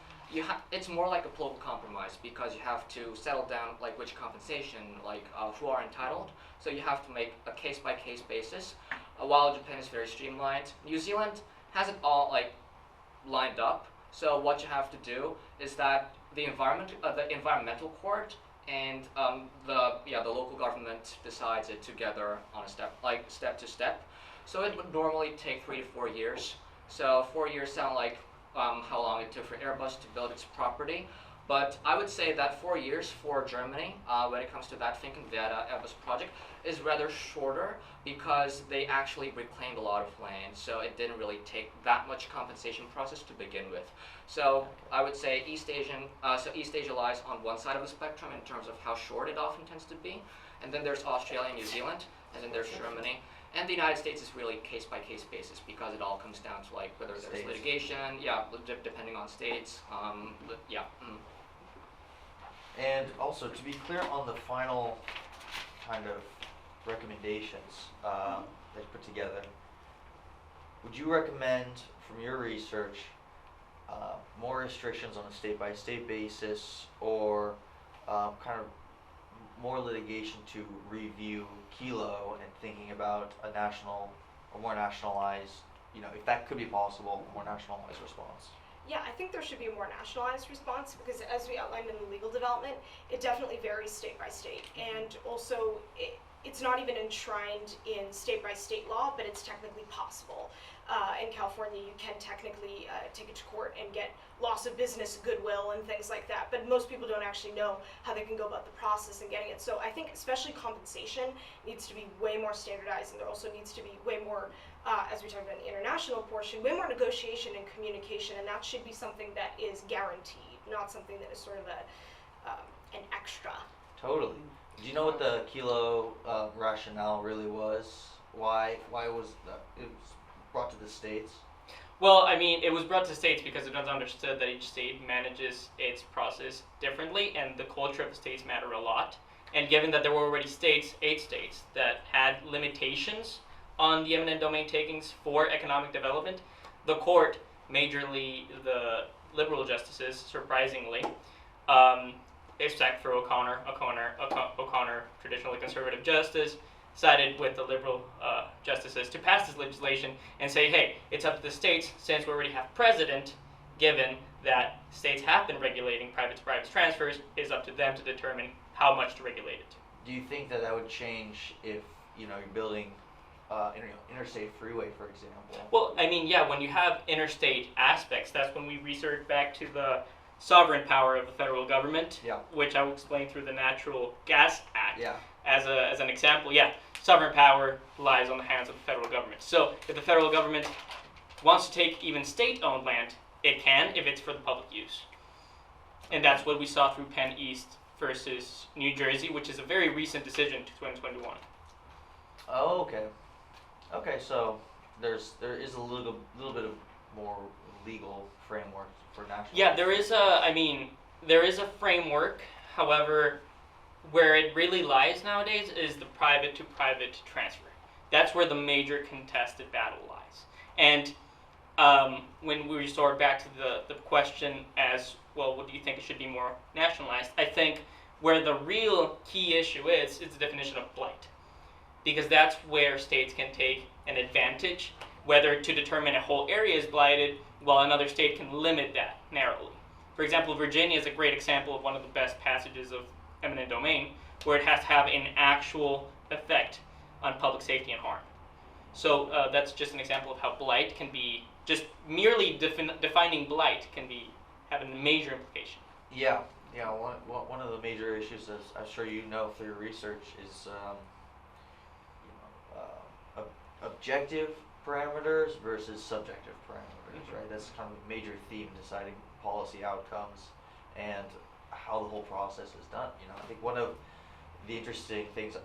it's more like a political compromise, because you have to settle down like which compensation, like who are entitled. So you have to make a case by case basis. While Japan is very streamlined, New Zealand has it all like lined up. So what you have to do is that the environmental court and the local government decides it together on a step to step. So it would normally take 3 to 4 years. So 4 years sound like how long it took for Airbus to build its property. But I would say that 4 years for Germany, when it comes to that Finkenwerder Airbus project, is rather shorter because they actually reclaimed a lot of land. So it didn't really take that much compensation process to begin with. So I would say East Asia lies on one side of the spectrum in terms of how short it often tends to be. And then there's Australia and New Zealand, and then there's Germany. And the United States is really case-by-case basis because it all comes down to like whether there's States. litigation, depending on states, And also, to be clear on the final kind of recommendations that you put together, would you recommend, from your research, more restrictions on a state-by-state basis, or kind of more litigation to review Kilo and thinking about a more nationalized, if that could be possible, a more nationalized response? Yeah, I think there should be a more nationalized response because, as we outlined in the legal development, it definitely varies state by state. And also, it's not even enshrined in state by state law, but it's technically possible. In California, you can technically take it to court and get loss of business, goodwill, and things like that. But most people don't actually know how they can go about the process and getting it. So I think especially compensation needs to be way more standardized, and there also needs to be way more, as we talked about in the international portion, way more negotiation and communication, and that should be something that is guaranteed, not something that is sort of an extra. Totally. Do you know what the Kilo rationale really was? Why was it was brought to the states? Well, I mean, it was brought to states because it was understood that each state manages its process differently, and the culture of the states matter a lot. And given that there were already 8 states, that had limitations on the eminent domain takings for economic development, the court, majorly the liberal justices, surprisingly, except for O'Connor, traditionally conservative justice, sided with the liberal justices to pass this legislation and say, hey, it's up to the states, since we already have precedent, given that states have been regulating private-to-private transfers, it's up to them to determine how much to regulate it. Do you think that would change if you're building interstate freeway, for example? Well, I mean, yeah, when you have interstate aspects, that's when we resort back to the sovereign power of the federal government, which I will explain through the Natural Gas Act. As an example, sovereign power lies on the hands of the federal government. So if the federal government wants to take even state-owned land, it can if it's for the public use. And that's what we saw through Penn East versus New Jersey, which is a very recent decision to 2021. Oh, okay. Okay, so there is a little bit of more legal framework for national. Yeah, there is a framework. However, where it really lies nowadays is the private-to-private transfer. That's where the major contested battle lies. And when we resort back to the question as, well, what do you think it should be more nationalized? I think where the real key issue is the definition of blight. Because that's where states can take an advantage, whether to determine a whole area is blighted, while another state can limit that narrowly. For example, Virginia is a great example of one of the best passages of eminent domain, where it has to have an actual effect on public safety and harm. So that's just an example of how blight can be, just merely defining blight can be have a major implication. Yeah, yeah. One of the major issues, as I'm sure you know through your research, is objective parameters versus subjective parameters, right? That's kind of a major theme in deciding policy outcomes and how the whole process is done. I think one of the interesting things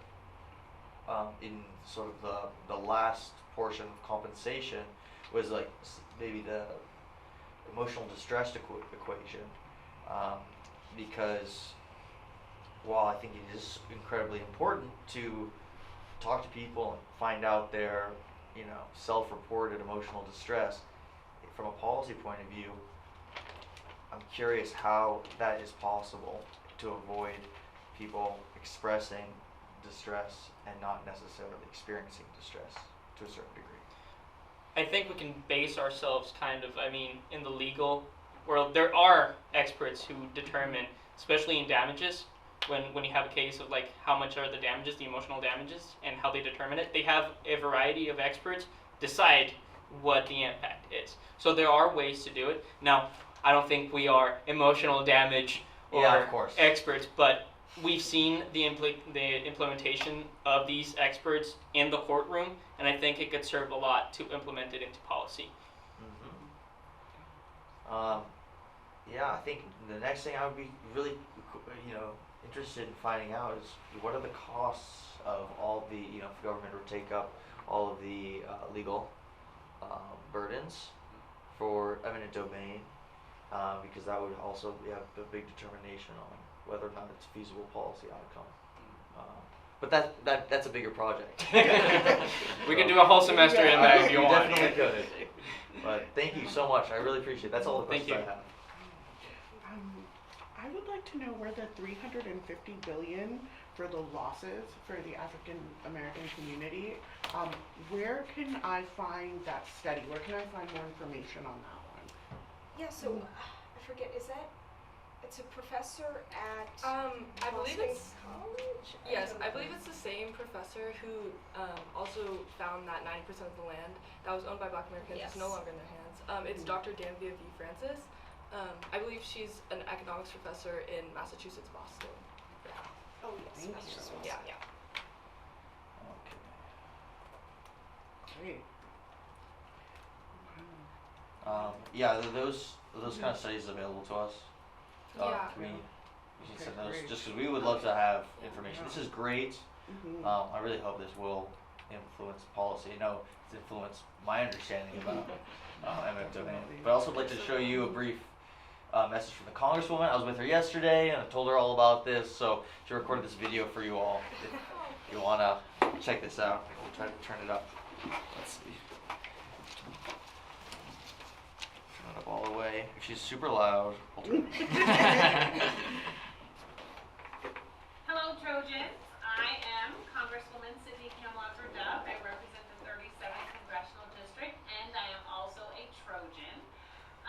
in sort of the last portion of compensation was like maybe the emotional distress equation, because while I think it is incredibly important to talk to people and find out their self-reported emotional distress, from a policy point of view, I'm curious how that is possible to avoid people expressing distress and not necessarily experiencing distress to a certain degree. I think we can base ourselves in the legal world, there are experts who determine, especially in damages, when you have a case of like how much are the damages, the emotional damages, and how they determine it. They have a variety of experts decide what the impact is. So there are ways to do it. Now, I don't think we are emotional damage or Yeah, of course. experts, but we've seen the implementation of these experts in the courtroom, and I think it could serve a lot to implement it into policy. Yeah, I think the next thing I would be really, interested in finding out is what are the costs of all the, if the government would take up all of the legal burdens for eminent domain, because that would also be a big determination on whether or not it's a feasible policy outcome. But that's a bigger project. We could do a whole semester in that if you want. Definitely could. But thank you so much. I really appreciate it. That's all the questions I have. I would like to know where the $350 billion for the losses for the African American community, where can I find that study? Where can I find more information on that one? Yeah, so I forget, it's a professor at I believe Boston it's College? yes, I don't believe know. it's the same professor who also found that 90% of the land that was owned by Black Americans Yes. is no longer in their hands. It's Dr. Danvia V. Francis. I believe she's an economics professor in Massachusetts, Boston. Oh, yes, Thank Massachusetts. you. Yeah. Great. Yeah, those kind of studies available to us. Yeah. We should Okay, send those great. just because we would love to have information. This is great. Mhm. I really hope this will influence policy. No, it's influenced my understanding about eminent domain. Definitely. But I also would like to show you a brief message from the Congresswoman. I was with her yesterday and I told her all about this, so she recorded this video for you all. If you want to check this out, we'll try to turn it up. Let's see. Turn it up all the way. If she's super loud, I'll turn it up. Hello, Trojans. I am Congresswoman Sydney Kamlager-Dove. I represent the 37th Congressional District, and I am also a Trojan.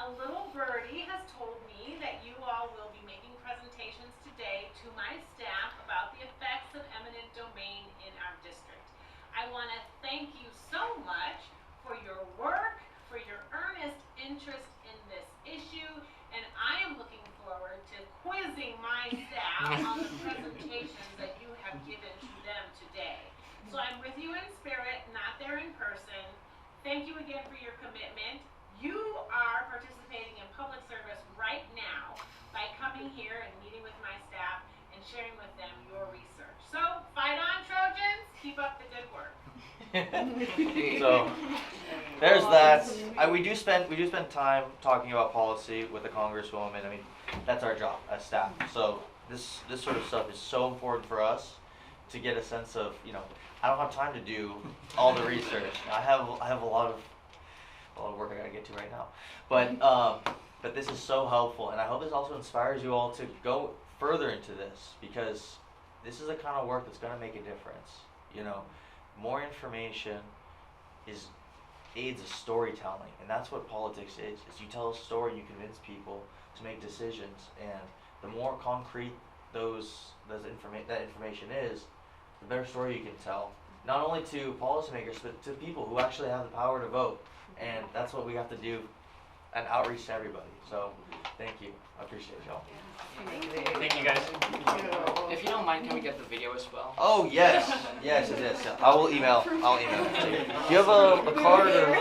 A little birdie has told me that you all will be making presentations today to my staff about the effects of eminent domain in our district. I want to thank you so much for your work, for your earnest interest in this issue, and I am looking forward to quizzing my staff on the presentations that you have given to them today. So I'm with you in spirit, not there in person. Thank you again for your commitment. You are participating in public service right now by coming here and meeting with my staff and sharing with them your research. So fight on, Trojans. Keep up the good work. So there's that. We do spend time talking about policy with the Congresswoman. I mean, that's our job as staff. So this sort of stuff is so important for us to get a sense of, I don't have time to do all the research. I have a lot of work I gotta get to right now. But this is so helpful, and I hope this also inspires you all to go further into this, because this is the kind of work that's gonna make a difference. More information aids a storytelling, and that's what politics is you tell a story, you convince people to make decisions, and the more concrete that information is, the better story you can tell, not only to policymakers, but to people who actually have the power to vote. And that's what we have to do, an outreach to everybody. So, thank you. I appreciate y'all. Thank you, guys. If you don't mind, can we get the video as well? Oh, yes. Yes, it is. I will email. I'll email it to you. Do you have a card or?